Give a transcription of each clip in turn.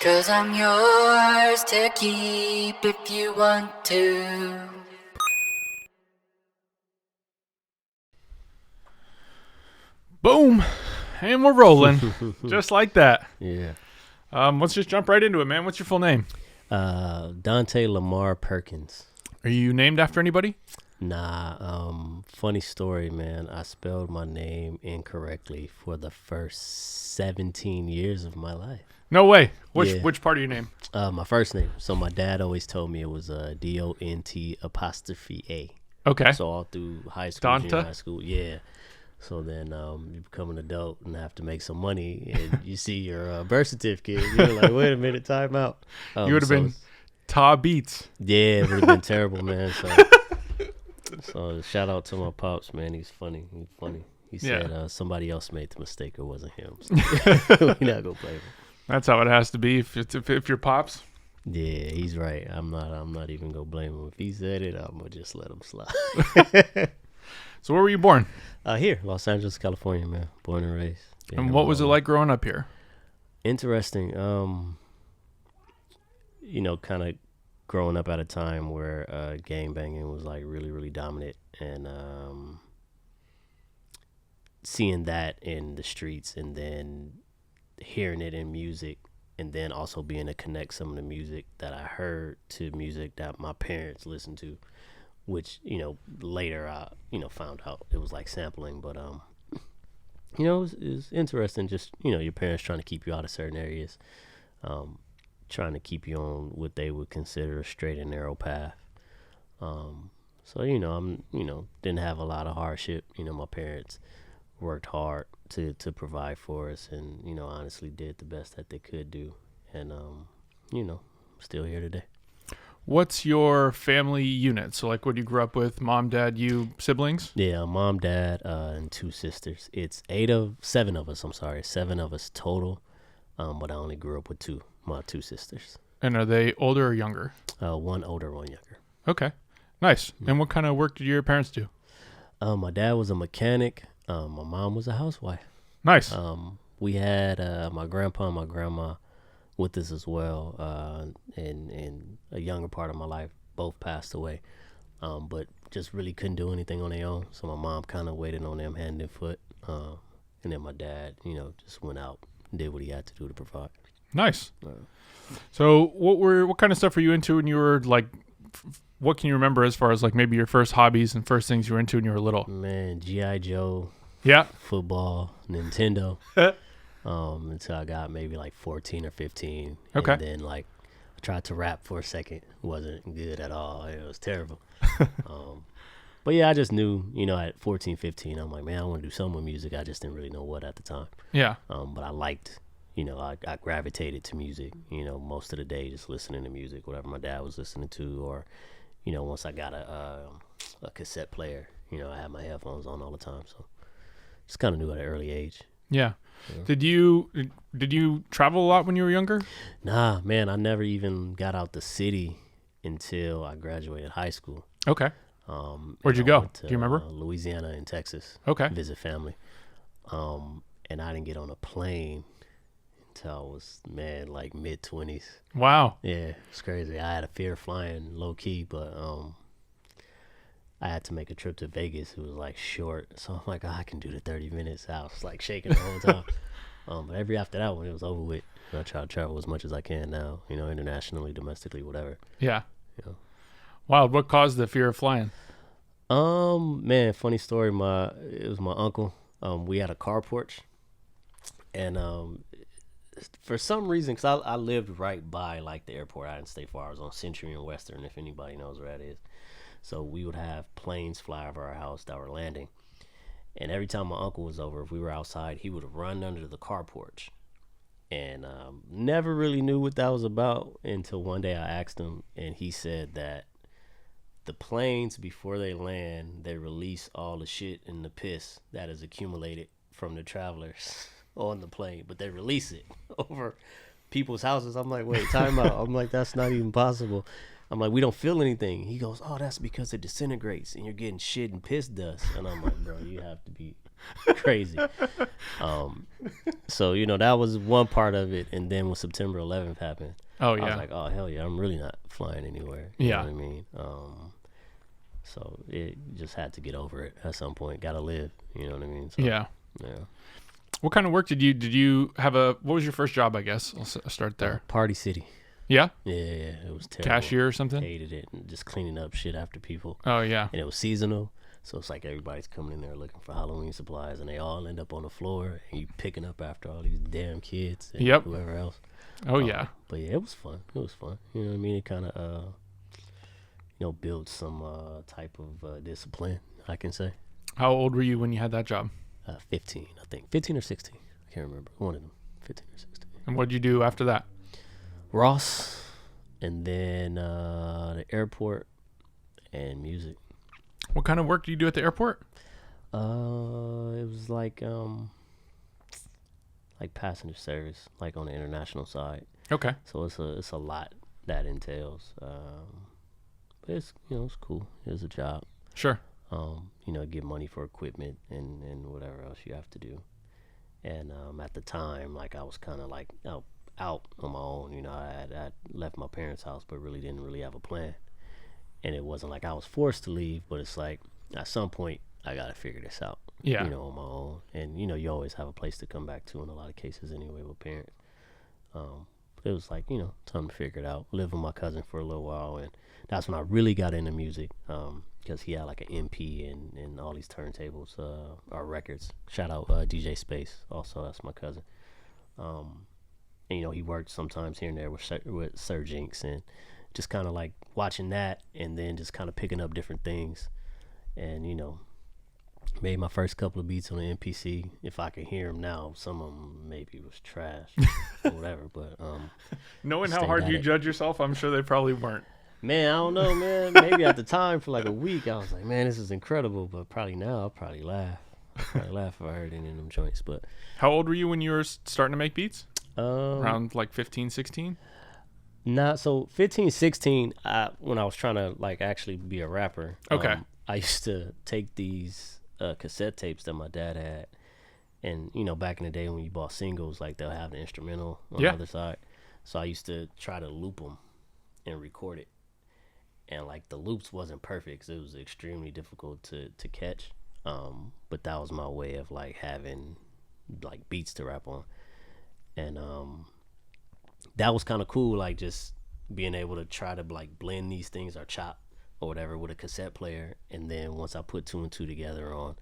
'Cause I'm yours to keep if you want to. Boom. And we're rolling. Just like that. Yeah. Let's just jump right into it, man. What's your full name? Dante Lamar Perkins. Are you named after anybody? Nah, funny story, man. I spelled my name incorrectly for the first 17 years of my life. No way. Yeah. Which part of your name? My first name. So my dad always told me it was DONT apostrophe A. Okay. So all through high school, Dante? junior high school, yeah. So then you become an adult and have to make some money, and you see your birth certificate, and you're like, wait a minute, time out. You would have been TaeBeast. Yeah, it would have been terrible, man. So shout out to my pops, man. He's funny. He said somebody else made the mistake. It wasn't him. So we not gonna blame him. That's how it has to be if you're pops. Yeah, he's right. I'm not even gonna blame him. If he said it, I'm gonna just let him slide. So where were you born? Here, Los Angeles, California, man. Born and raised. Yeah, And what was it like growing up here? Interesting. Kind of growing up at a time where gang banging was like really, really dominant, and seeing that in the streets, and then hearing it in music, and then also being able to connect some of the music that I heard to music that my parents listened to, which, later I, found out it was like sampling. But, it was interesting just, your parents trying to keep you out of certain areas, trying to keep you on what they would consider a straight and narrow path. So, didn't have a lot of hardship. My parents worked hard to provide for us, and, honestly did the best that they could do. And, still here today. What's your family unit? So like what you grew up with, mom, dad, you, siblings? Yeah, mom, dad, and 2 sisters. It's 7 of us. I'm sorry, 7 of us total. But I only grew up with my 2 sisters. And are they older or younger? 1 older, 1 younger. Okay, nice. And what kind of work did your parents do? My dad was a mechanic. My mom was a housewife. Nice. We had my grandpa and my grandma with us as well, and a younger part of my life. Both passed away, but just really couldn't do anything on their own. So my mom kind of waited on them hand and foot, and then my dad, just went out and did what he had to do to provide. Nice. So what kind of stuff were you into when you were like? What can you remember as far as like maybe your first hobbies and first things you were into when you were little? Man, G.I. Joe. Yeah. Football, Nintendo. Until I got maybe like 14 or 15. Okay. And then like I tried to rap for a second. Wasn't good at all. It was terrible. But yeah, I just knew, at 14, 15, I'm like, man, I want to do something with music. I just didn't really know what at the time. Yeah. But I liked, I gravitated to music, most of the day, just listening to music, whatever my dad was listening to, or, once I got a cassette player, I had my headphones on all the time. So just kind of knew at an early age. Yeah. Did you travel a lot when you were younger? Nah, man, I never even got out the city until I graduated high school. Okay. Where'd you go? Do you remember? Louisiana and Texas. Okay. Visit family. And I didn't get on a plane until I was, like mid-20s. Wow. Yeah, it's crazy. I had a fear of flying low key, but I had to make a trip to Vegas. It was like short, so I'm like, I can do the 30 minutes. I was like shaking the whole time. But every after that one, it was over with. I try to travel as much as I can now, internationally, domestically, whatever. Yeah. Wow. What caused the fear of flying? Man, funny story. It was my uncle. We had a car porch, and for some reason, because I lived right by like the airport. I didn't stay far. I was on Century and Western, if anybody knows where that is. So we would have planes fly over our house that were landing. And every time my uncle was over, if we were outside, he would run under the car porch. And never really knew what that was about until one day I asked him, and he said that the planes, before they land, they release all the shit and the piss that is accumulated from the travelers on the plane. But they release it over people's houses. I'm like, wait, time out. I'm like, that's not even possible. I'm like, we don't feel anything. He goes, oh, that's because it disintegrates and you're getting shit and piss dust. And I'm like, bro, you have to be crazy. So, you know, that was one part of it. And then when September 11th happened, Oh I was yeah. like, oh, hell yeah, I'm really not flying anywhere. You Yeah. know what I mean? So it just had to get over it at some point. Got to live. You know what I mean? So, Yeah. Yeah. What kind of work did you have what was your first job, I guess? I'll start there. Party City. Yeah? Yeah, it was terrible. Cashier or something? Hated it. And just cleaning up shit after people. Oh yeah. And it was seasonal. So it's like everybody's coming in there looking for Halloween supplies, and they all end up on the floor, and you picking up after all these damn kids and Yep. whoever else. Oh yeah. But yeah, it was fun. It was fun. You know what I mean? It kind of, built some type of discipline, I can say. How old were you when you had that job? 15, I think. 15 or 16. I can't remember. One of them. 15 or 16. And what did you do after that? Ross, and then the airport, and music. What kind of work do you do at the airport? It was like passenger service, like on the international side. Okay. So it's a lot that entails. But it's it's cool. It's a job. Sure. Get money for equipment and whatever else you have to do. And at the time, like I was kind of like out on my own. You know, I left my parents' house, but really didn't really have a plan. And it wasn't like I was forced to leave, but it's like at some point I gotta figure this out. Yeah. On my own. And you always have a place to come back to in a lot of cases anyway with parents. It was like, time to figure it out. Lived with my cousin for a little while, and that's when I really got into music, because he had like an MP and all these turntables, or records. Shout out DJ Space, also, that's my cousin. And he worked sometimes here and there with Sir Jinx, and just kind of like watching that, and then just kind of picking up different things, and made my first couple of beats on the MPC. If I could hear them now, some of them maybe was trash or whatever. But knowing how hard you judge yourself, I'm sure they probably weren't. Man, I don't know, man. Maybe at the time for like a week, I was like, man, this is incredible. But probably now, I'll probably laugh. If I heard any of them joints. But how old were you when you were starting to make beats? Around like 15, 16? So 15, 16, when I was trying to like actually be a rapper. Okay. I used to take these cassette tapes that my dad had, and back in the day when you bought singles, like they'll have the instrumental on the other side. So I used to try to loop them and record it, and like the loops wasn't perfect, so it was extremely difficult to catch. But that was my way of like having like beats to rap on, and that was kind of cool, like just being able to try to like blend these things or chop or whatever with a cassette player. And then once I put 2 and 2 together on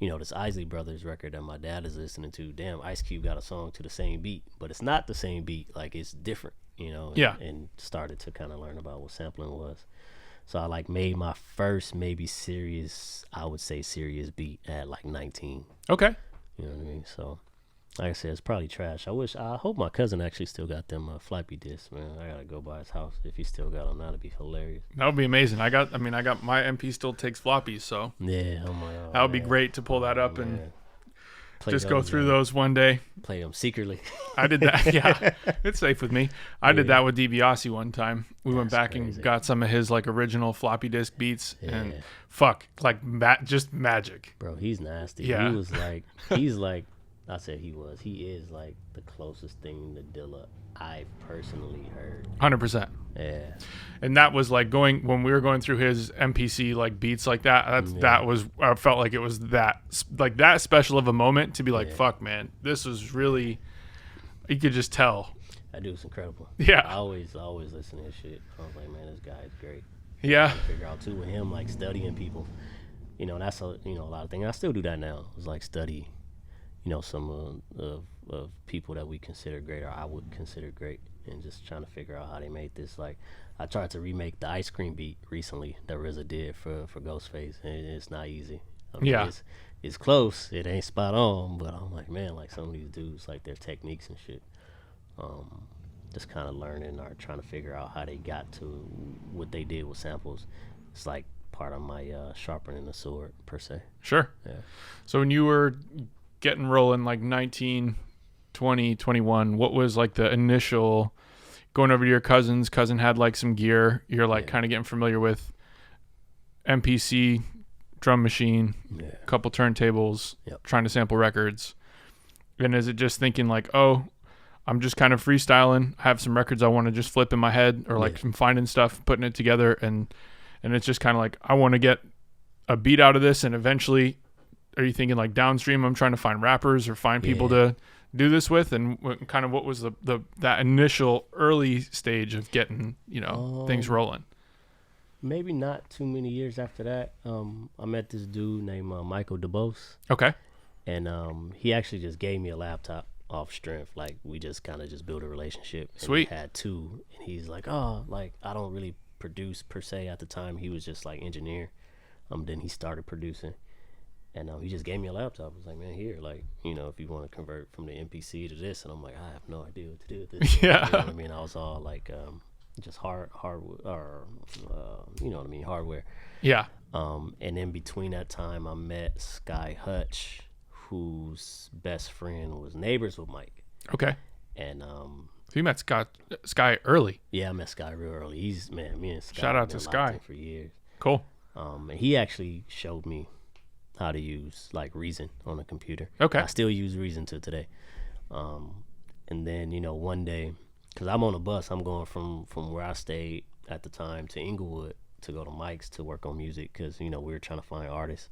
this Isley Brothers record that my dad is listening to, damn, Ice Cube got a song to the same beat, but it's not the same beat, like it's different, and started to kind of learn about what sampling was. So I like made my first maybe serious beat at like 19. Okay. You know what I mean? So like I said, it's probably trash. I hope my cousin actually still got them floppy disks, man. I gotta go by his house if he still got them. That'd be hilarious. That would be amazing. I got my MP still takes floppies, so yeah, oh my God, that would be great to pull that up and just go through man. those one day. Play them secretly. I did that. Yeah, it's safe with me. I did that with DiBiase one time. We went back crazy. and got some of his like original floppy disk beats, and like just magic. Bro, he's nasty. Yeah. He is like the closest thing to Dilla I've personally heard. 100%. Yeah. And that was like when we were going through his MPC like beats like that. That was, I felt like it was that special of a moment to be like, fuck, man, this was really, you could just tell. That dude's incredible. Yeah. I always listen to his shit. I was like, man, this guy is great. Yeah. Figure out too with him like studying people. That's a lot of things. I still do that now. It's like study. Some of people that we consider great, or I would consider great, and just trying to figure out how they made this. Like, I tried to remake the Ice Cream beat recently that RZA did for Ghostface, and it's not easy. I mean, it's close. It ain't spot on, but I'm like, man, like some of these dudes, like their techniques and shit, just kind of learning or trying to figure out how they got to what they did with samples. It's like part of my sharpening the sword, per se. Sure. Yeah. So when you were getting rolling like 19, 20, 21, what was like the initial going over to your cousin had like some gear, you're like kind of getting familiar with MPC, drum machine, couple turntables, trying to sample records. And is it just thinking like, oh, I'm just kind of freestyling, I have some records I want to just flip in my head, or like I'm finding stuff, putting it together, and it's just kind of like, I want to get a beat out of this, and eventually, are you thinking like downstream, I'm trying to find rappers or find people to do this with, and kind of what was that initial early stage of getting, things rolling? Maybe not too many years after that. I met this dude named Michael DeBose. Okay. And he actually just gave me a laptop off strength. Like, we just kind of just built a relationship. And Sweet. We had two, and he's like, oh, like, I don't really produce per se at the time. He was just like engineer. Then he started producing, and he just gave me a laptop. I was like, man, here, like, if you want to convert from the MPC to this, and I'm like, I have no idea what to do with this. Yeah. You know what I mean? I was all like, just hardware, hardware. Yeah. And in between that time, I met Sky Hutch, whose best friend was neighbors with Mike. Okay. And so you met Sky early. Yeah, I met Sky real early. Me and Sky shout out been to Sky for years. Cool. And he actually showed me how to use like Reason on a computer. Okay. I still use Reason to today. And then one day, because I'm on a bus, I'm going from where I stayed at the time to Inglewood to go to Mike's to work on music, because we were trying to find artists.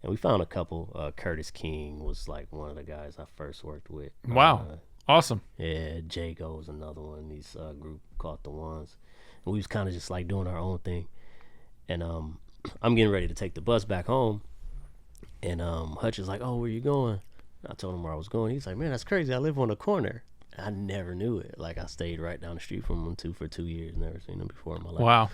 And we found a couple. Curtis King was like one of the guys I first worked with. Wow. Awesome. Yeah, Jago's another one. These group called The Ones. And we was kind of just like doing our own thing. And I'm getting ready to take the bus back home. And Hutch is like, oh, where you going? I told him where I was going. He's like, man, that's crazy. I live on the corner. I never knew it. Like, I stayed right down the street from him for 2 years. Never seen him before in my life. Wow.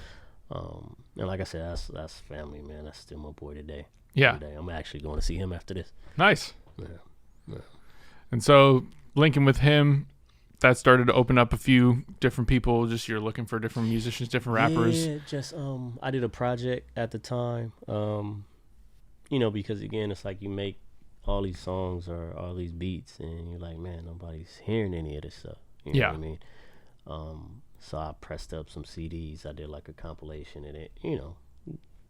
And like I said, that's family, man. That's still my boy today. Yeah. I'm actually going to see him after this. Nice. Yeah. And so linking with him, that started to open up a few different people. Just you're looking for different musicians, different rappers. Yeah, just I did a project at the time. Because again, it's like you make all these songs or all these beats, and you're like, man, nobody's hearing any of this stuff. You know what I mean? So I pressed up some CDs. I did like a compilation, and it,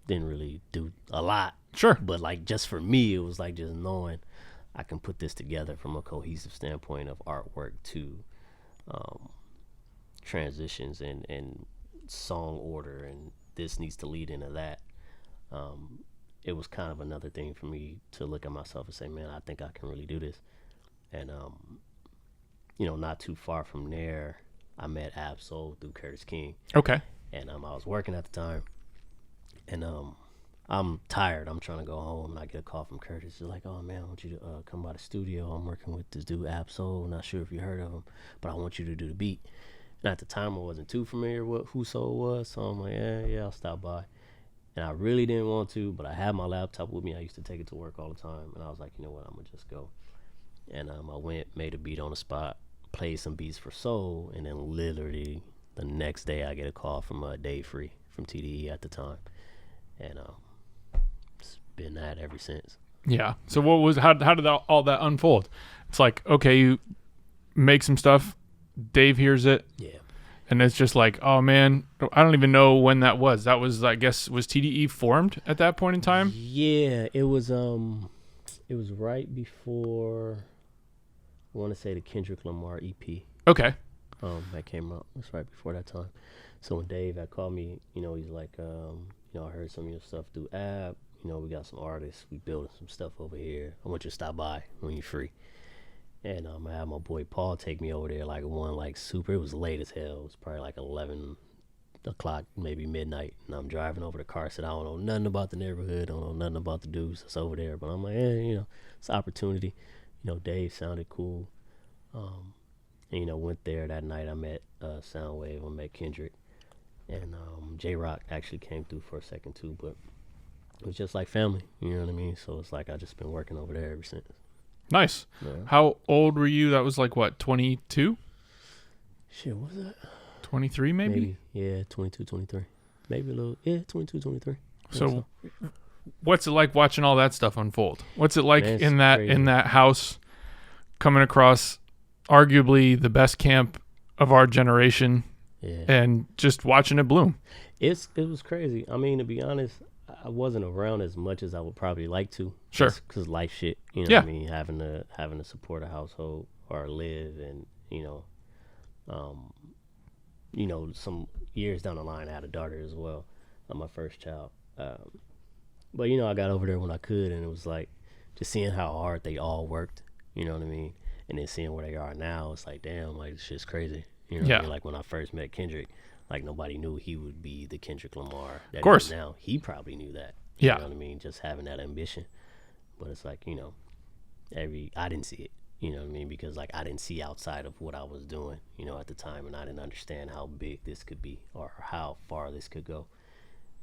didn't really do a lot. Sure. But like, just for me, it was like just knowing I can put this together from a cohesive standpoint of artwork to transitions and song order, and this needs to lead into that. It was kind of another thing for me to look at myself and say, man, I think I can really do this. And not too far from there, I met Ab-Soul through Curtis King. Okay. And I was working at the time, and I'm tired. I'm trying to go home, and I get a call from Curtis. He's like, oh, man, I want you to come by the studio. I'm working with this dude, Ab-Soul. Not sure if you heard of him, but I want you to do the beat. And at the time, I wasn't too familiar with who Soul was, so I'm like, yeah, I'll stop by. And I really didn't want to, but I had my laptop with me. I used to take it to work all the time, and I was like, you know what, I'm going to just go. And I went, made a beat on the spot, played some beats for Soul, and then literally the next day I get a call from Dave Free from TDE at the time. And it's been that ever since. Yeah. So how did all that unfold? It's like, okay, you make some stuff, Dave hears it. Yeah. And it's just like, oh man, I don't even know when that was. That was, I guess, was TDE formed at that point in time? Yeah, it was right before, I want to say, the Kendrick Lamar EP. Okay. That came out. It was right before that time. So when Dave had called me, he's like, I heard some of your stuff through Ab. We got some artists. We building some stuff over here. I want you to stop by when you're free. And I had my boy Paul take me over there it was late as hell. It was probably like 11 o'clock, maybe midnight. And I'm driving over the car. I said, I don't know nothing about the neighborhood. I don't know nothing about the dudes that's over there. But I'm like, it's an opportunity. Dave sounded cool. And, went there that night. I met Soundwave. I met Kendrick. And J-Rock actually came through for a second too. But it was just like family. You know what I mean? So it's like I just been working over there ever since. Nice. Yeah. How old were you? That was like what, 22? Shit, what was that? 23 maybe? Yeah, 22, 23. Maybe a little, 22, 23. So what's it like watching all that stuff unfold? What's it like Man, in that house, coming across arguably the best camp of our generation, Yeah. and just watching it bloom. It was crazy. I mean, to be honest, I wasn't around as much as I would probably like to. Sure. Because life shit, you know Yeah. what I mean? Having to support a household or live, and some years down the line, I had a daughter as well, my first child. But I got over there when I could, and it was like just seeing how hard they all worked. You know what I mean? And then seeing where they are now, it's like, damn, like this shit's crazy. You know what I mean? Like when I first met Kendrick, like nobody knew he would be the Kendrick Lamar that he is now. He probably knew that. You know what I mean? Just having that ambition. But it's like, I didn't see it. You know what I mean? Because like I didn't see outside of what I was doing, at the time, and I didn't understand how big this could be or how far this could go.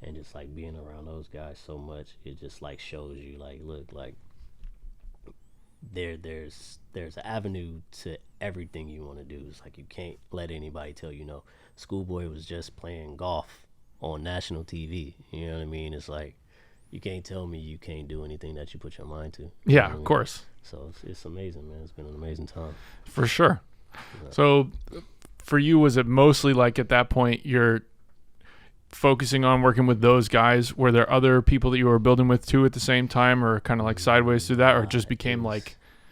And just like being around those guys so much, it just like shows you like, look, like there's an avenue to everything you want to do. It's like you can't let anybody tell you no. Schoolboy was just playing golf on national TV. You know what I mean? It's like you can't tell me you can't do anything that you put your mind to. Yeah, of course. So it's amazing, man. It's been an amazing time. For sure. So for you, was it mostly like at that point you're focusing on working with those guys? Were there other people that you were building with too at the same time, or kind of like sideways through that, or it just became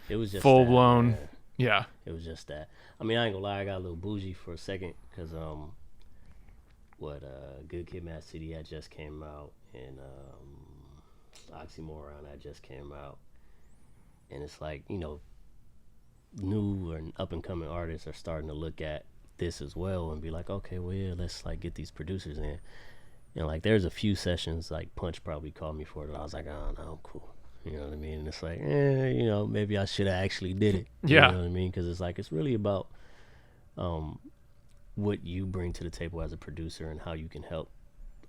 it was just full blown? Yeah. It was just that. I mean, I ain't gonna lie, I got a little bougie for a second because Good Kid, Mad City had just came out, and Oxymoron had just came out, and it's like new or up and coming artists are starting to look at this as well and be like, okay, well, yeah, let's like get these producers in. And like there's a few sessions like Punch probably called me for it, and I was like, oh no, I'm cool. You know what I mean? And it's like, maybe I should have actually did it. You know what I mean? Because it's like it's really about what you bring to the table as a producer and how you can help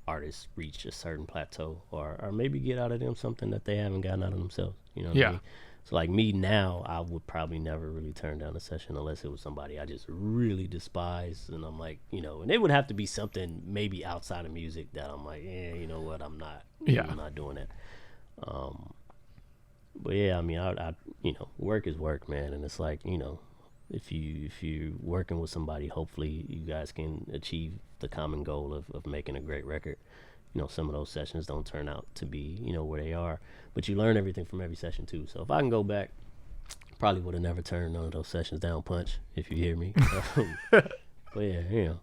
artists reach a certain plateau or maybe get out of them something that they haven't gotten out of themselves. You know what I mean? So like me now, I would probably never really turn down a session unless it was somebody I just really despise, and I'm like, and it would have to be something maybe outside of music that I'm like, you know what, I'm not doing that. But yeah, I mean, I work is work, man, and it's like, if you're working with somebody, hopefully you guys can achieve the common goal of making a great record. Some of those sessions don't turn out to be, where they are, but you learn everything from every session too. So if I can go back, probably would have never turned none of those sessions down, Punch, if you hear me. But yeah,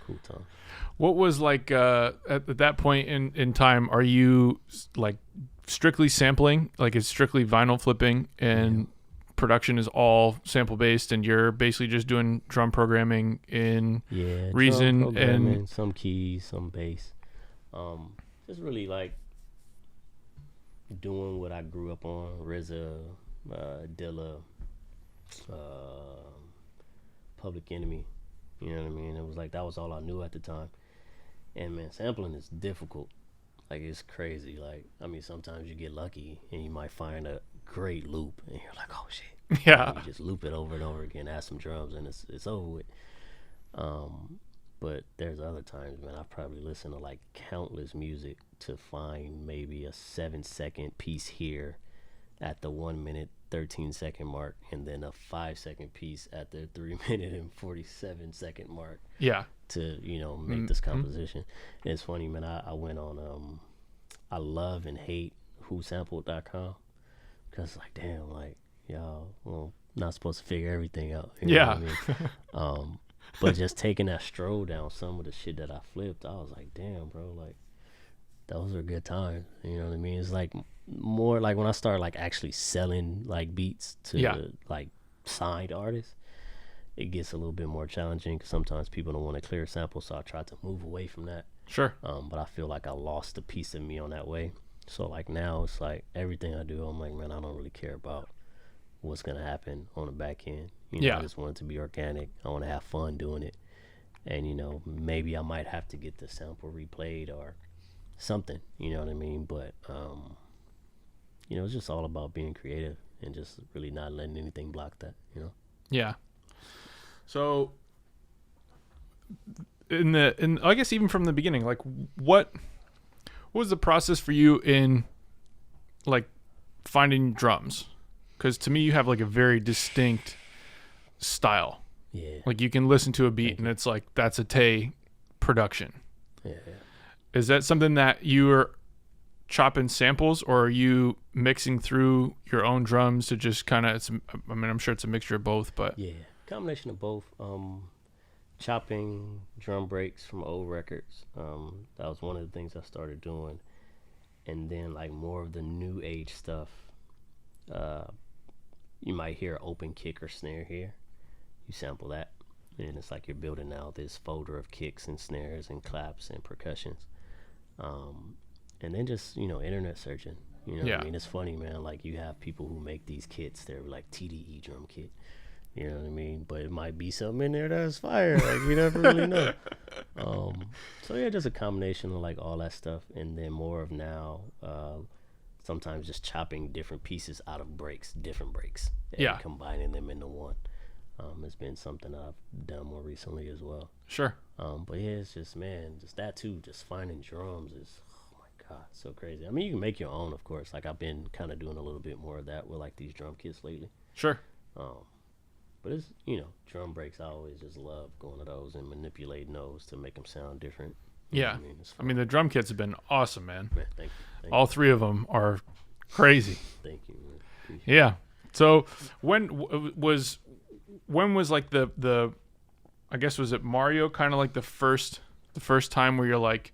cool time. What was like at that point in time? Are you like strictly sampling? Like it's strictly vinyl flipping and production is all sample based, and you're basically just doing drum programming in Reason and some keys, some bass. Just really like doing what I grew up on, RZA, Dilla, Public Enemy. You know what I mean? It was like that was all I knew at the time. And man, sampling is difficult. Like it's crazy. Like I mean, sometimes you get lucky and you might find a great loop, and you're like, oh shit. Yeah. And you just loop it over and over again, add some drums, and it's over with. But there's other times, man, I've probably listened to like countless music to find maybe a 7-second piece here at the 1 minute 13-second mark, and then a 5-second piece at the 3 minute and 47-second mark. Yeah. To make this composition. And it's funny, man. I went on I love and hate whosampled.com because like damn, like y'all not supposed to figure everything out. You know what I mean? But just taking that stroll down some of the shit that I flipped, I was like, damn, bro, like those are good times. You know what I mean? It's like more like when I start like actually selling like beats to like signed artists, it gets a little bit more challenging because sometimes people don't want to clear samples, so I try to move away from that. Sure. But I feel like I lost a piece of me on that way. So like now it's like everything I do, I'm like, man, I don't really care about what's gonna happen on the back end. I just want it to be organic. I want to have fun doing it, and maybe I might have to get the sample replayed or something. You know what I mean? But it's just all about being creative and just really not letting anything block that. Yeah. So in I guess even from the beginning, like what was the process for you in like finding drums? Because to me, you have like a very distinct style. Yeah. Like you can listen to a beat and it's like, that's a Tae production. Yeah. Is that something that you are chopping samples, or are you mixing through your own drums to just kind of, I mean, I'm sure it's a mixture of both, but. Yeah. Combination of both. Chopping drum breaks from old records. That was one of the things I started doing. And then like more of the new age stuff. You might hear open kick or snare here. You sample that, and it's like you're building now this folder of kicks and snares and claps and percussions. And then just, internet searching. You know what I mean? It's funny, man. Like you have people who make these kits. They're like TDE drum kit. You know what I mean? But it might be something in there that's fire. Like you never really know. So yeah, just a combination of like all that stuff, and then more of now. Sometimes just chopping different pieces out of different breaks, and combining them into one. It's been something I've done more recently as well. Sure. But yeah, it's just, man, just that too. Just finding drums is, oh my God, so crazy. I mean, you can make your own, of course. Like I've been kind of doing a little bit more of that with like these drum kits lately. Sure. But it's, drum breaks, I always just love going to those and manipulating those to make them sound different. Yeah. I mean, the drum kits have been awesome, man. Man, thank you. All three of them are crazy. Thank you, man. Yeah. So when was like the I guess, was it Mario kind of like the first time where you're like,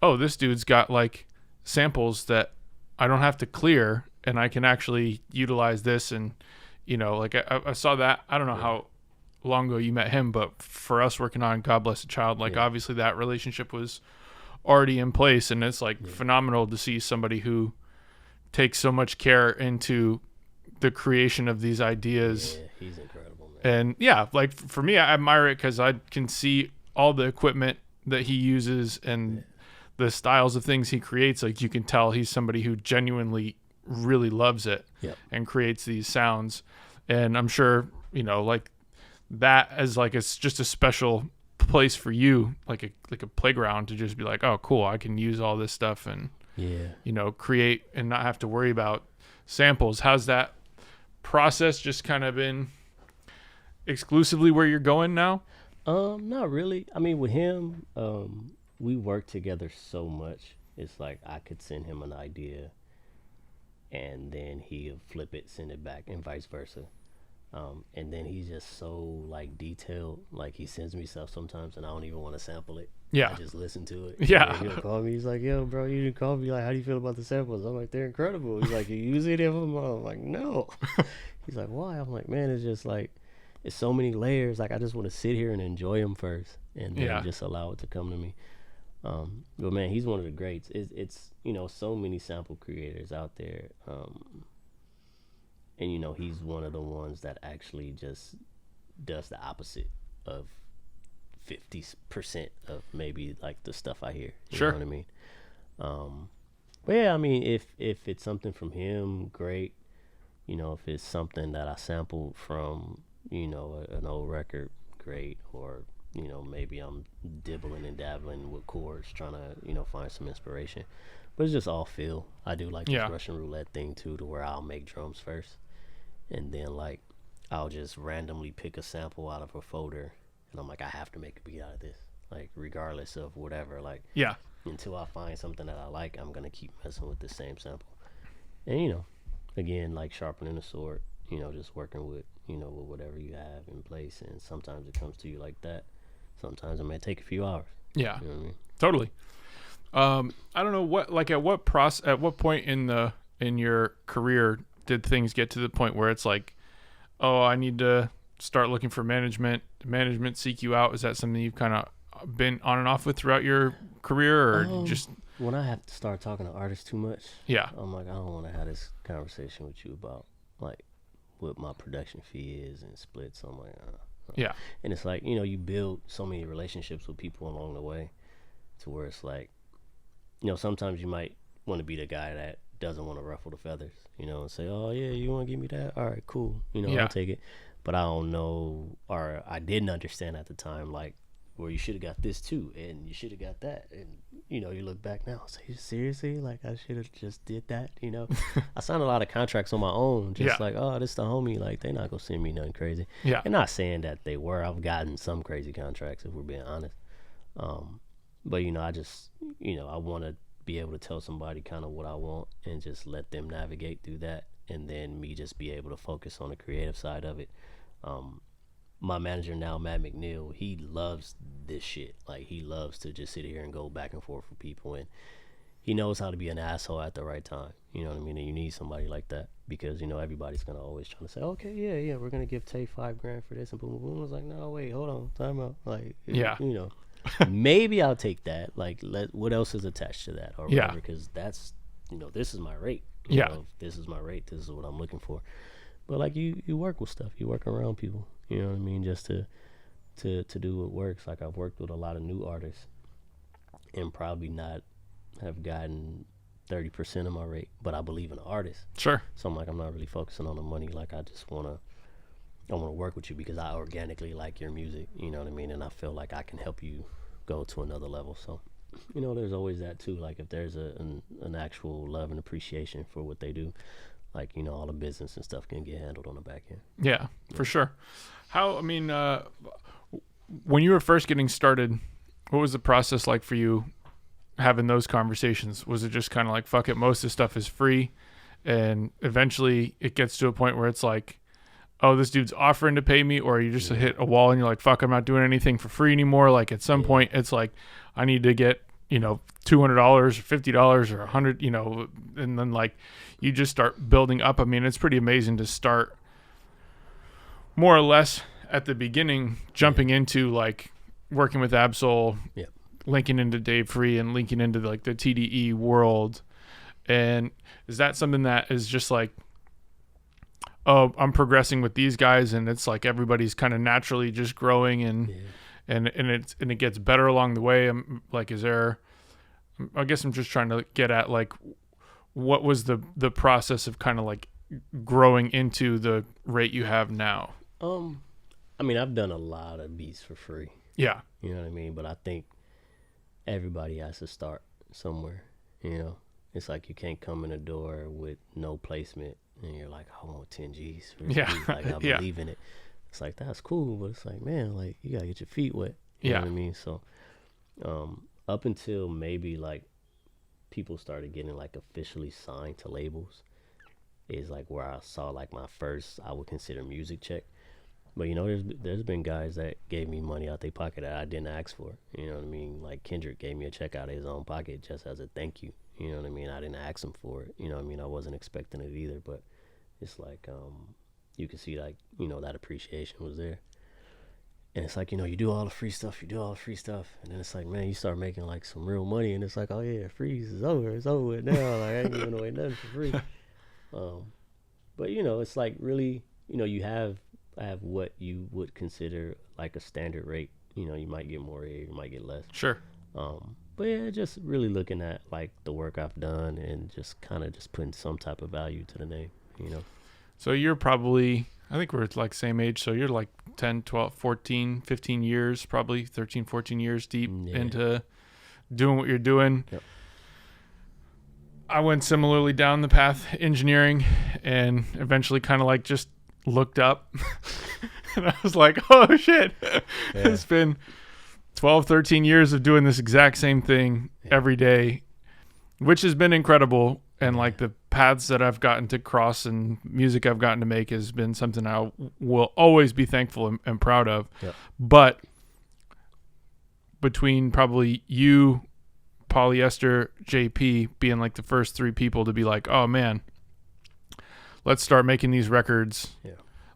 oh, this dude's got like samples that I don't have to clear and I can actually utilize this, and like I saw that. I don't know how long ago you met him, but for us working on God Bless the Child, like obviously that relationship was already in place, and it's like phenomenal to see somebody who takes so much care into the creation of these ideas. Yeah, he's incredible, man. And yeah, like for me, I admire it because I can see all the equipment that he uses and the styles of things he creates. Like you can tell he's somebody who genuinely really loves it and creates these sounds. And I'm sure, like that as like, it's just a special place for you, like a playground to just be like, oh, cool, I can use all this stuff and, create and not have to worry about samples. How's that process just kind of been exclusively where you're going now? Not really. I mean, with him, we work together so much. It's like I could send him an idea and then he'll flip it, send it back, and vice versa. And then he's just so like detailed. Like he sends me stuff sometimes and I don't even want to sample it. Yeah. I just listen to it. Yeah. He'll call me. He's like, yo, bro, you didn't call me. Like, how do you feel about the samples? I'm like, they're incredible. He's like, you use any of them? I'm like, no. He's like, why? I'm like, man, it's just like, it's so many layers. Like, I just want to sit here and enjoy them first and then just allow it to come to me. But man, he's one of the greats. It's so many sample creators out there. And he's one of the ones that actually just does the opposite of 50% of maybe like the stuff I hear. You know what I mean? But yeah, I mean, if it's something from him, great. If it's something that I sampled from, an old record, great. Or, maybe I'm dibbling and dabbling with chords, trying to, find some inspiration. But it's just all feel. I do like this Russian roulette thing too, to where I'll make drums first. And then like, I'll just randomly pick a sample out of a folder. And I'm like, I have to make a beat out of this. Like, regardless of whatever. Like, until I find something that I like, I'm going to keep messing with the same sample. And, again, like sharpening a sword, just working with, with whatever you have in place. And sometimes it comes to you like that. Sometimes it may take a few hours. Yeah, you know what I mean? Totally. I don't know at what point in your career did things get to the point where it's like, oh, I need to start looking for management seek you out? Is that something you've kind of been on and off with throughout your career, or just when I have to start talking to artists too much? I'm like, I don't want to have this conversation with you about like what my production fee is and splits. I'm like, and it's like, you build so many relationships with people along the way to where it's like, sometimes you might want to be the guy that doesn't want to ruffle the feathers, and say, oh yeah, you want to give me that? All right, cool. I'll take it. But I don't know, or I didn't understand at the time, like or you should have got this too, and you should have got that, and you look back now, say, seriously, like I should have just did that, I signed a lot of contracts on my own, just like, oh, this the homie, like they not gonna send me nothing crazy. And not saying that they were. I've gotten some crazy contracts, if we're being honest, but I just I want to be able to tell somebody kind of what I want and just let them navigate through that, and then me just be able to focus on the creative side of it. My manager now, Matt McNeil, he loves this shit. Like, he loves to just sit here and go back and forth with people, and he knows how to be an asshole at the right time. You know what I mean? And you need somebody like that, because everybody's gonna always trying to say, okay, yeah, we're gonna give Tay $5,000 for this, and boom, boom, boom. I was like, no, wait, hold on, time out. Like, maybe I'll take that. Like, what else is attached to that, or whatever? Because that's, this is my rate. This is my rate. This is what I'm looking for. But like, you work with stuff. You work around people. You know what I mean? Just to do what works. Like, I've worked with a lot of new artists and probably not have gotten 30% of my rate, but I believe in the artist. Sure. So I'm like, I'm not really focusing on the money. Like, I want to work with you because I organically like your music. You know what I mean? And I feel like I can help you go to another level. So, there's always that too. Like, if there's an actual love and appreciation for what they do, like, all the business and stuff can get handled on the back end. Yeah, for sure. When you were first getting started, what was the process like for you having those conversations? Was it just kind of like, fuck it, most of the stuff is free, and eventually it gets to a point where it's like, oh, this dude's offering to pay me, or you just hit a wall and you're like, fuck, I'm not doing anything for free anymore? Like, at some point it's like, I need to get $200 or $50 or $100, and then like you just start building up. I mean, it's pretty amazing to start more or less at the beginning, jumping into like working with Absol, linking into Dave Free, and linking into like the TDE world. And is that something that is just like, oh, I'm progressing with these guys, and it's like everybody's kind of naturally just growing, and it gets better along the way? Like, I guess I'm just trying to get at like, what was the process of kind of like growing into the rate you have now? I mean, I've done a lot of beats for free. Yeah. You know what I mean? But I think everybody has to start somewhere. It's like you can't come in the door with no placement and you're like, I want 10 G's for this beat. Like, I believe in it. It's like, that's cool, but it's like, man, like, you gotta get your feet wet. You know what I mean? So up until maybe like people started getting like officially signed to labels is like where I saw like my first, I would consider, music check. But there's been guys that gave me money out their pocket that I didn't ask for. You know what I mean? Like, Kendrick gave me a check out of his own pocket just as a thank you. You know what I mean? I didn't ask him for it. You know what I mean? I wasn't expecting it either, but it's like, you can see like, that appreciation was there. And it's like, you do all the free stuff, and then it's like, man, you start making like some real money, and it's like, oh yeah, freeze is over, it's over with now. Like, I ain't giving away nothing for free. But it's like, really, I have what you would consider like a standard rate. You might get more here, you might get less. Sure. But yeah, just really looking at like the work I've done and just kind of just putting some type of value to the name, So you're probably, I think we're like same age, so you're like 10, 12, 14, 15 years, probably 13, 14 years deep into doing what you're doing. Yep. I went similarly down the path, engineering, and eventually kind of like just looked up and I was like, oh shit. It's been 12, 13 years of doing this exact same thing every day, which has been incredible. And like the paths that I've gotten to cross and music I've gotten to make has been something I will always be thankful and proud of. Yep. But between probably you, Polyester, JP being like the first three people to be like, oh man, let's start making these records. Yeah.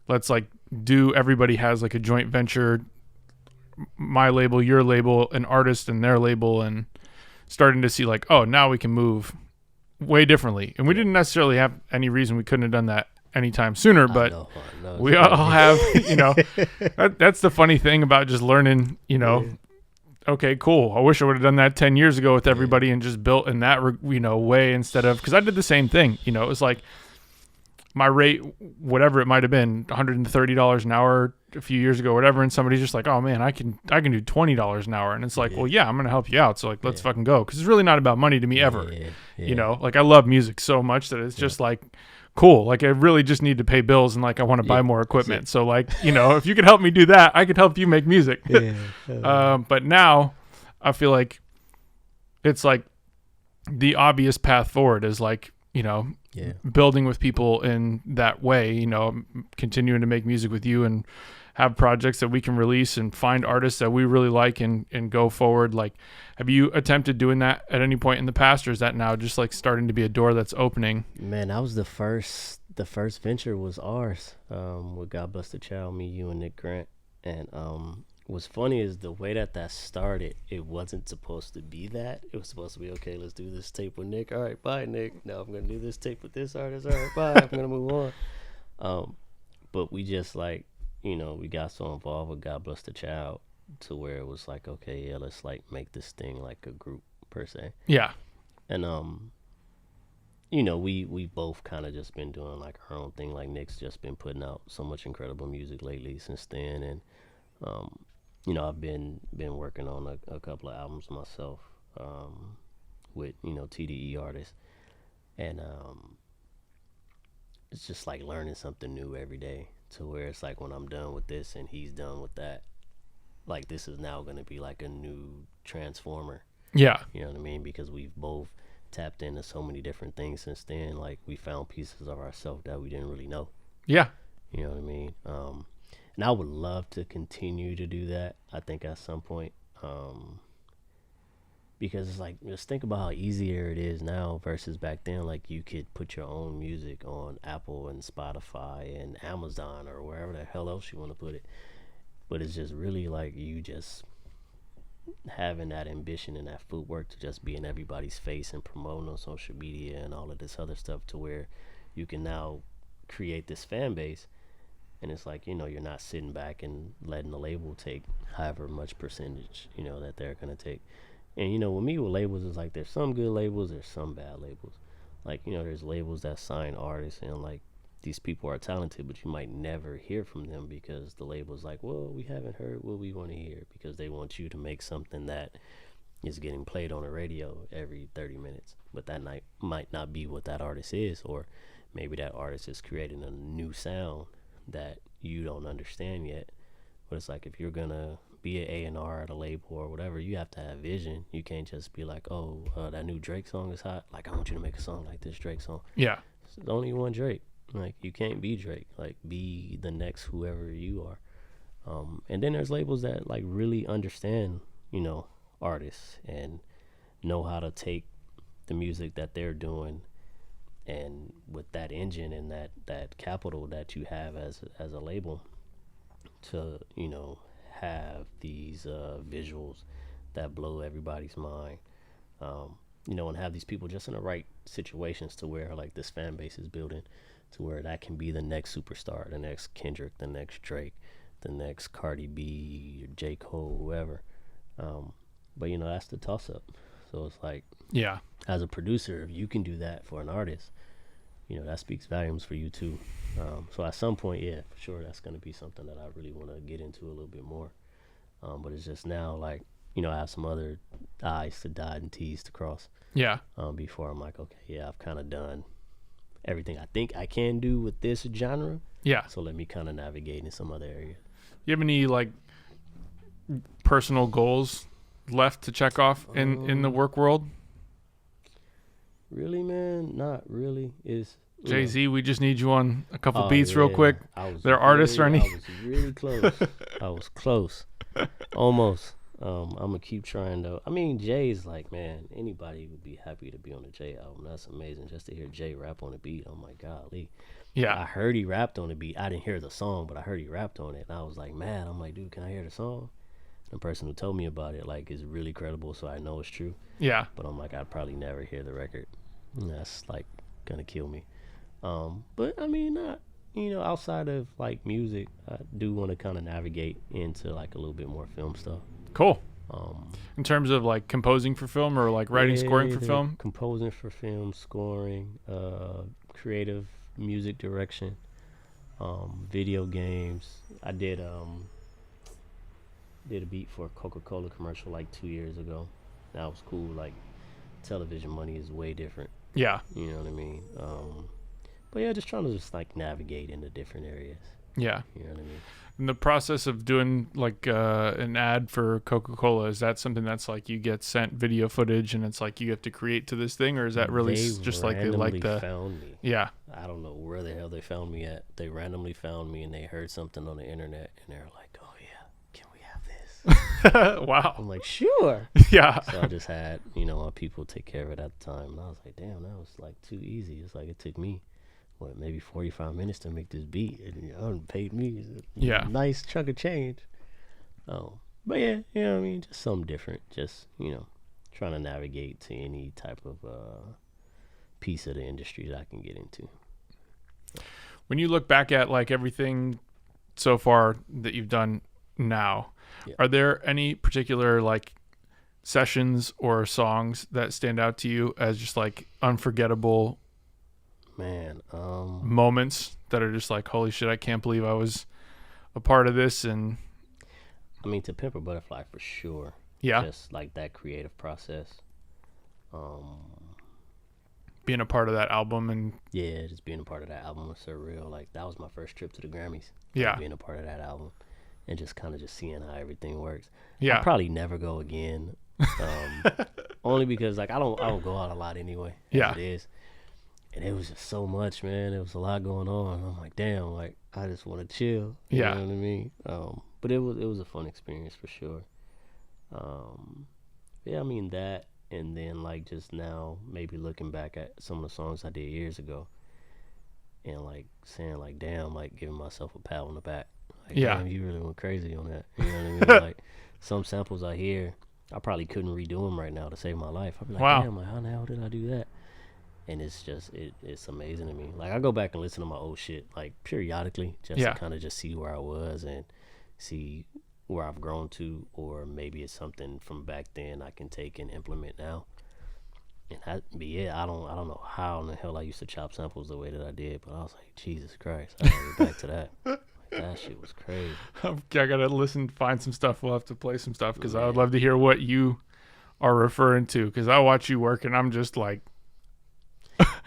Let's like everybody has like a joint venture, my label, your label, an artist and their label, and starting to see like, oh, now we can move way differently. And we didn't necessarily have any reason we couldn't have done that anytime sooner, but I know, we all have, that's the funny thing about just learning, okay, cool. I wish I would have done that 10 years ago with everybody and just built in that, way instead of, because I did the same thing. It was like my rate, whatever it might have been, $130 an hour, a few years ago, or whatever, and somebody's just like, oh man, I can do $20 an hour, and it's like, well, yeah, I'm gonna help you out, so like, let's fucking go, because it's really not about money to me ever. You know, like I love music so much that it's just like cool. Like I really just need to pay bills, and like I want to buy more equipment. So like, you know, if you could help me do that, I could help you make music. But now I feel like it's like the obvious path forward is like, you know, building with people in that way, you know, continuing to make music with you and have projects that we can release and find artists that we really like and go forward. Like, have you attempted doing that at any point in the past, or is that now just like starting to be a door that's opening? Man, that was the first venture was ours, with God Bless the Child, me, you, and Nick Grant. And what's funny is the way that started, it wasn't supposed to be that. It was supposed to be, okay, let's do this tape with Nick. All right, bye, Nick. Now I'm going to do this tape with this artist. All right, bye. I'm going to move on. But we just like, you know, we got so involved with God Bless the Child to where it was like, okay, yeah, let's like make this thing like a group per se. Yeah. And, you know, we both kind of just been doing like our own thing. Like Nick's just been putting out so much incredible music lately since then. And, you know, I've been working on a couple of albums myself, with, you know, TDE artists. And, it's just like learning something new every day, to where it's like when I'm done with this and he's done with that, like this is now going to be like a new transformer. Yeah. You know what I mean? Because we've both tapped into so many different things since then. Like we found pieces of ourselves that we didn't really know. Yeah. You know what I mean? And I would love to continue to do that, I think, at some point. Because it's like, just think about how easier it is now versus back then. Like you could put your own music on Apple and Spotify and Amazon or wherever the hell else you want to put it. But it's just really like you just having that ambition and that footwork to just be in everybody's face and promoting on social media and all of this other stuff, to where you can now create this fan base. And it's like, you know, you're not sitting back and letting the label take however much percentage, you know, that they're going to take. And, you know, with me with labels, it's like there's some good labels, there's some bad labels. Like, you know, there's labels that sign artists and, like, these people are talented, but you might never hear from them because the label's like, well, we haven't heard what we want to hear, because they want you to make something that is getting played on the radio every 30 minutes. But that night might not be what that artist is, or maybe that artist is creating a new sound that you don't understand yet. But it's like, if you're going to be an A&R at a label or whatever, you have to have vision. You can't just be like, oh, that new Drake song is hot. Like, I want you to make a song like this Drake song. Yeah. There's only one Drake. Like, you can't be Drake. Like, be the next whoever you are. And then there's labels that, like, really understand, you know, artists and know how to take the music that they're doing, and with that engine and that capital that you have as a label, to, you know, have these visuals that blow everybody's mind, you know, and have these people just in the right situations to where, like, this fan base is building to where that can be the next superstar, the next Kendrick, the next Drake, the next Cardi B, J. Cole, whoever. But, you know, that's the toss-up. So it's like, yeah, as a producer, if you can do that for an artist, you know, that speaks volumes for you too. So at some point, yeah, for sure, that's going to be something that I really want to get into a little bit more. But it's just now, like, you know, I have some other I's to dot and T's to cross. Yeah. Before I'm like, okay, yeah, I've kind of done everything I think I can do with this genre. Yeah. So let me kind of navigate in some other area. You have any, like, personal goals left to check off in the work world? Really, man? Not really. Is Jay-Z, we just need you on a couple beats real quick. They're artists or any? I was really close. I was close. Almost. I'm going to keep trying, though. I mean, Jay's like, man, anybody would be happy to be on a Jay album. That's amazing. Just to hear Jay rap on a beat. Oh, my golly. Yeah. I heard he rapped on the beat. I didn't hear the song, but I heard he rapped on it. And I was like, man, I'm like, dude, can I hear the song? The person who told me about it, like, is really credible, so I know it's true. Yeah. But I'm like, I'd probably never hear the record. And that's, like, going to kill me. But, I mean, not, you know, outside of, like, music, I do want to kind of navigate into, like, a little bit more film stuff. Cool. In terms of, like, composing for film or, like, writing, scoring for film? Composing for film, scoring, creative music direction. Video games. I did a beat for a Coca-Cola commercial like 2 years ago. That was cool. Like television money is way different. Yeah. You know what I mean? But yeah, just trying to just like navigate into different areas. Yeah. You know what I mean? In the process of doing like an ad for Coca-Cola, is that something that's like you get sent video footage and it's like you have to create to this thing, or is that really just like they like the found me? Yeah. I don't know where the hell they found me at. They randomly found me and they heard something on the internet and they're like, "Oh yeah, can we have this?" Wow. I'm like, "Sure." Yeah. So I just had, my people take care of it at the time. And I was like, damn, that was like too easy. It's like it took me, maybe 45 minutes to make this beat. And you paid me a nice chunk of change. But yeah, you know what I mean? Just something different. Just, trying to navigate to any type of piece of the industry that I can get into. When you look back at like everything so far that you've done now, are there any particular like sessions or songs that stand out to you as just like unforgettable moments that are just like, holy shit, I can't believe I was a part of this? And I mean, To Pimp a Butterfly for sure. Yeah. Just like that creative process. Being a part of that album and just being a part of that album was surreal. Like that was my first trip to the Grammys. Yeah. Being a part of that album and just kind of just seeing how everything works. Yeah. I'll probably never go again. Only because like I don't go out a lot anyway. It is. And it was just so much, man. There was a lot going on. I'm like, damn, like I just want to chill. You know what I mean? But it was a fun experience for sure. I mean that, and then like just now maybe looking back at some of the songs I did years ago and like saying like, damn, like giving myself a pat on the back. Like, damn, you really went crazy on that. You know what I mean? Like some samples I hear, I probably couldn't redo them right now to save my life. I'd be like, damn, like, how the hell did I do that? And it's just, it's amazing to me. Like, I go back and listen to my old shit, like, periodically, just to kind of just see where I was and see where I've grown to, or maybe it's something from back then I can take and implement now. And I don't know how in the hell I used to chop samples the way that I did, but I was like, Jesus Christ, I gotta get back to that. That shit was crazy. I gotta find some stuff. We'll have to play some stuff because I would love to hear what you are referring to, because I watch you work and I'm just like,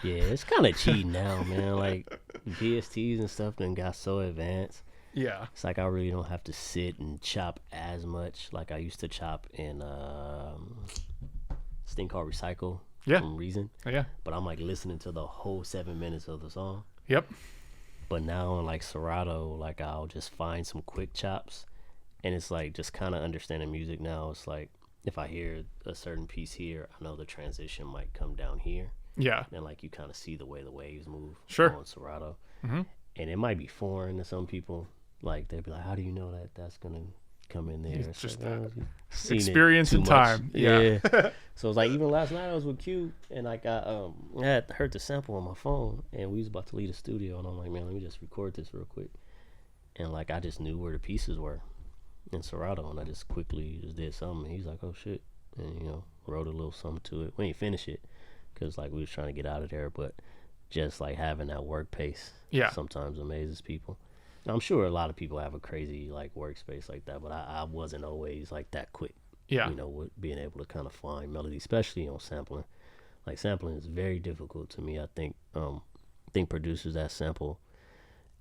yeah, it's kind of cheating now, man. Like VSTs and stuff done got so advanced. Yeah, it's like I really don't have to sit and chop as much like I used to chop in this thing called Recycle from Reason. But I'm like listening to the whole 7 minutes of the song. Yep. But now in like Serato, like I'll just find some quick chops, and it's like just kind of understanding music now. It's like if I hear a certain piece here, I know the transition might come down here. Yeah. And like you kind of see the way the waves move on Serato. Mm-hmm. And it might be foreign to some people. Like they'd be like, how do you know that that's going to come in there? It's just like, experience and time. Yeah. So it's like even last night I was with Q and like I had heard the sample on my phone and we was about to leave the studio and I'm like, man, let me just record this real quick. And like I just knew where the pieces were in Serato and I just quickly just did something. And he's like, oh shit. And wrote a little something to it. We ain't finish it because like we was trying to get out of there, but just like having that work pace sometimes amazes people. Now, I'm sure a lot of people have a crazy like workspace like that, but I wasn't always like that quick. With being able to kind of find melody, especially on sampling. Like sampling is very difficult to me. I think producers that sample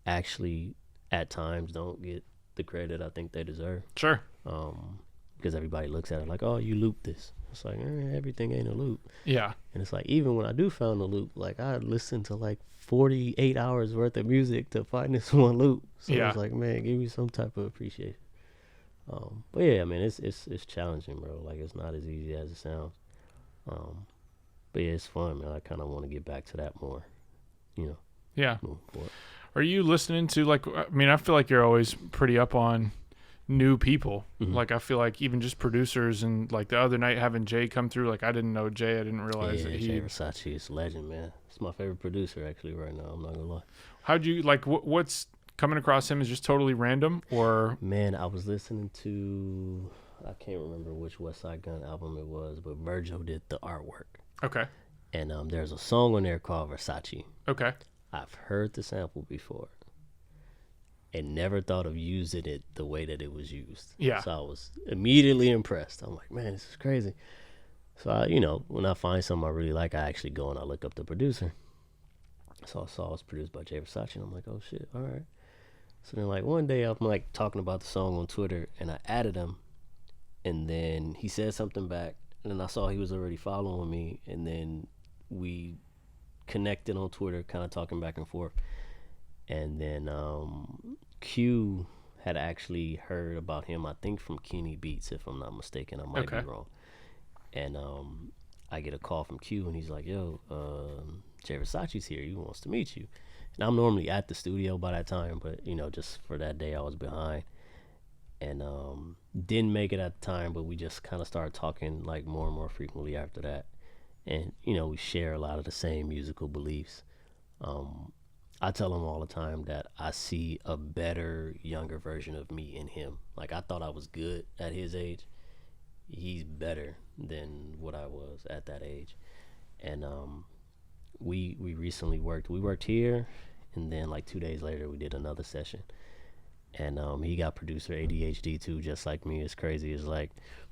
actually at times don't get the credit I think they deserve. Sure. Because everybody looks at it like, oh, you looped this. It's like, everything ain't a loop. Yeah. And it's like, even when I do find a loop, like I listened to like 48 hours worth of music to find this one loop. So it's like, man, give me some type of appreciation. But yeah, I mean, it's challenging, bro. Like it's not as easy as it sounds. But yeah, it's fun, man. I kind of want to get back to that more, Yeah. Are you listening to like, I mean, I feel like you're always pretty up on new people. Mm-hmm. Like I feel like even just producers, and like the other night having Jay come through, like I didn't know Jay. I didn't realize that Jay Versace is a legend, man. It's my favorite producer actually right now. I'm not gonna lie. How'd you like what's coming across him is just totally random, or? Man, I was listening to, I can't remember which West Side Gun album it was, but Virgil did the artwork. Okay. And there's a song on there called Versace. Okay. I've heard the sample before, and never thought of using it the way that it was used. Yeah. So I was immediately impressed. I'm like, man, this is crazy. So I, when I find something I really like, I actually go and I look up the producer. So I saw it was produced by Jay Versace, and I'm like, oh shit, all right. So then like one day I'm like talking about the song on Twitter, and I added him, and then he said something back, and then I saw he was already following me, and then we connected on Twitter, kind of talking back and forth. And then Q had actually heard about him, I think from Kenny Beats, if I'm not mistaken. I might be wrong. And I get a call from Q, and he's like, yo, Jay Versace's here. He wants to meet you. And I'm normally at the studio by that time, but, just for that day I was behind. And didn't make it at the time, but we just kind of started talking like more and more frequently after that. And, we share a lot of the same musical beliefs. I tell him all the time that I see a better, younger version of me in him. Like, I thought I was good at his age. He's better than what I was at that age. And we recently worked. We worked here, and then like 2 days later, we did another session. And he got producer ADHD too, just like me. It's crazy. It's like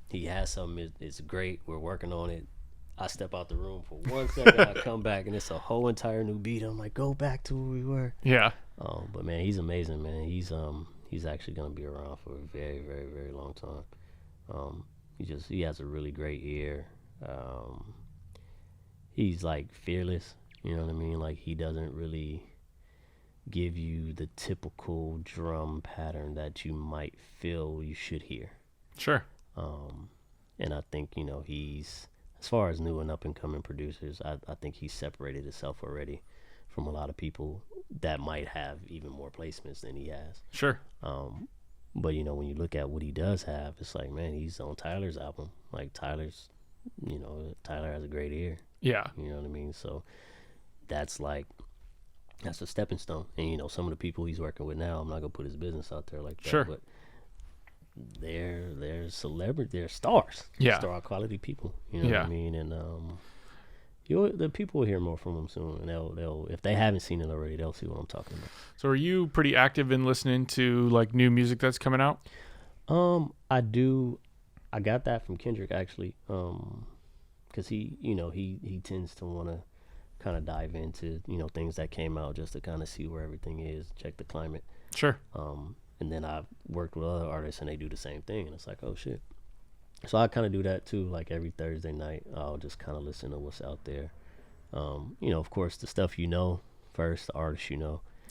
he has something. It's great. We're working on it. I step out the room for 1 second, I come back, and it's a whole entire new beat. I'm like, go back to where we were. Yeah. But man, he's amazing, man. He's actually gonna be around for a very, very, very long time. He has a really great ear. He's like fearless. You know what I mean? Like, he doesn't really give you the typical drum pattern that you might feel you should hear. Sure. And I think he's, as far as new and up and coming producers, I think he's separated himself already from a lot of people that might have even more placements than he has. Sure. But when you look at what he does have, it's like, man, he's on Tyler's album. Like, Tyler has a great ear. Yeah. You know what I mean? So that's a stepping stone. And some of the people he's working with now, I'm not gonna put his business out there like that. Sure. But they're celebrity, they're stars. Yeah. Star quality people. You know what I mean? And the people will hear more from them soon, and they'll if they haven't seen it already, they'll see what I'm talking about. So are you pretty active in listening to like new music that's coming out? I do. I got that from Kendrick actually, because he tends to want to kind of dive into things that came out just to kind of see where everything is, check the climate. Sure. And then I've worked with other artists and they do the same thing, and it's like, oh shit. So I kind of do that too. Like every Thursday night, I'll just kind of listen to what's out there. Of course, the stuff first, the artists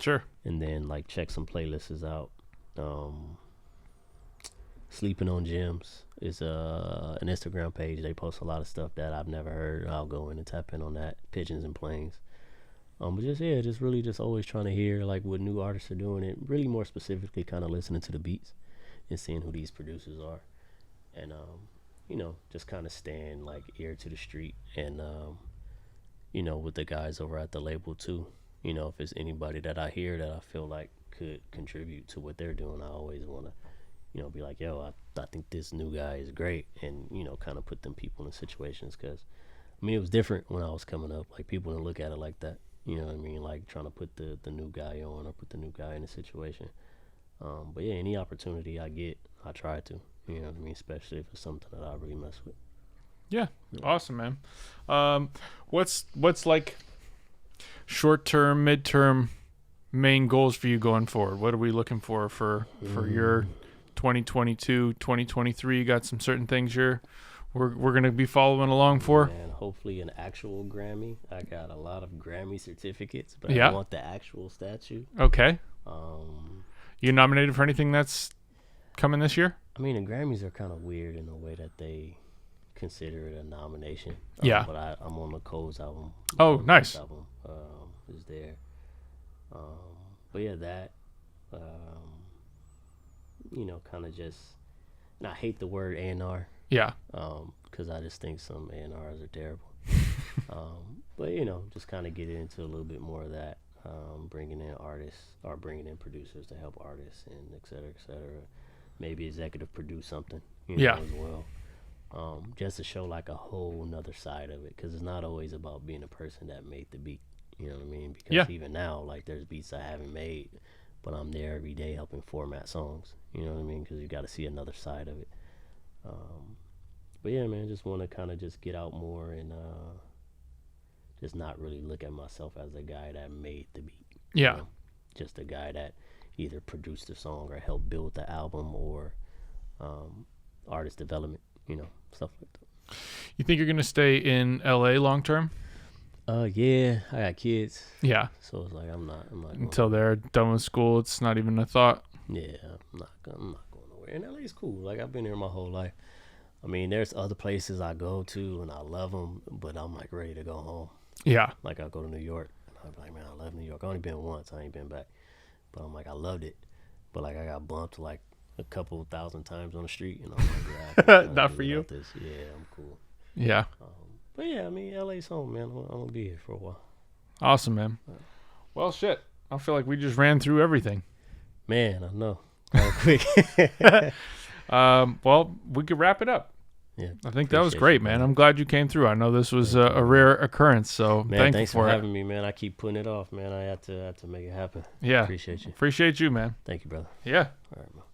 Sure. and then like check some playlists out. Sleeping on Gems is an Instagram page. They post a lot of stuff that I've never heard. I'll go in and tap in on that. Pigeons and Planes. But just really always trying to hear like what new artists are doing, and really more specifically kind of listening to the beats and seeing who these producers are, and just kind of staying like ear to the street, and with the guys over at the label too. If it's anybody that I hear that I feel like could contribute to what they're doing, I always want to be like, yo, I think this new guy is great, and kind of put them people in situations, because it was different when I was coming up. Like, people didn't look at it like that. You know what I mean? Like trying to put the new guy on, or put the new guy in a situation. But yeah, any opportunity I get, I try to. You know what I mean? Especially if it's something that I really mess with. Yeah. Awesome, man. What's like short-term, mid-term main goals for you going forward? What are we looking for your 2022, 2023? You got some certain things we're going to be following along for? And hopefully an actual Grammy. I got a lot of Grammy certificates, but Yeah. I want the actual statue. Okay. You nominated for anything that's coming this year? The Grammys are kind of weird in the way that they consider it a nomination. Yeah. But I'm on the Cole's album. Oh, nice. Album is there. But yeah, that. Kind of just. And I hate the word A&R. Yeah. Because I just think some A&Rs are terrible. But just kind of get into a little bit more of that. Bringing in artists or bringing in producers to help artists, and et cetera, et cetera. Maybe executive produce something, Yeah. as well. Just to show like a whole nother side of it, because it's not always about being a person that made the beat. You know what I mean? Because Yeah. even now, like, there's beats I haven't made, but I'm there every day helping format songs. You know what I mean? Because you got to see another side of it. But yeah, man, just want to kind of just get out more and just not really look at myself as a guy that made the beat. Yeah. You know? Just a guy that either produced the song or helped build the album or artist development, you know, stuff like that. You think you're going to stay in LA long term? Yeah, I got kids. Yeah. So it's like I'm not Until they're done with school, it's not even a thought. Yeah, I'm not going nowhere. And LA's cool. Like, I've been here my whole life. I mean, there's other places I go to and I love them, but I'm like ready to go home. Yeah. Like, I go to New York and I'm like, man, I love New York. I only been once. I ain't been back. But I'm like, I loved it. But like, I got bumped like a couple thousand times on the street, and I'm like, yeah, not for you. This. Yeah, I'm cool. Yeah. But yeah, I mean, LA's home, man. I'm gonna be here for a while. Awesome, man. Well, shit. I feel like we just ran through everything. Man, I know. Quick. Well, we could wrap it up. Yeah, I think that was great, man. I'm glad you came through. I know this was a rare occurrance, so man, thanks for having me, man. I keep putting it off, man. I had to make it happen. Yeah, appreciate you. Appreciate you, man. Thank you, brother. Yeah. All right, man.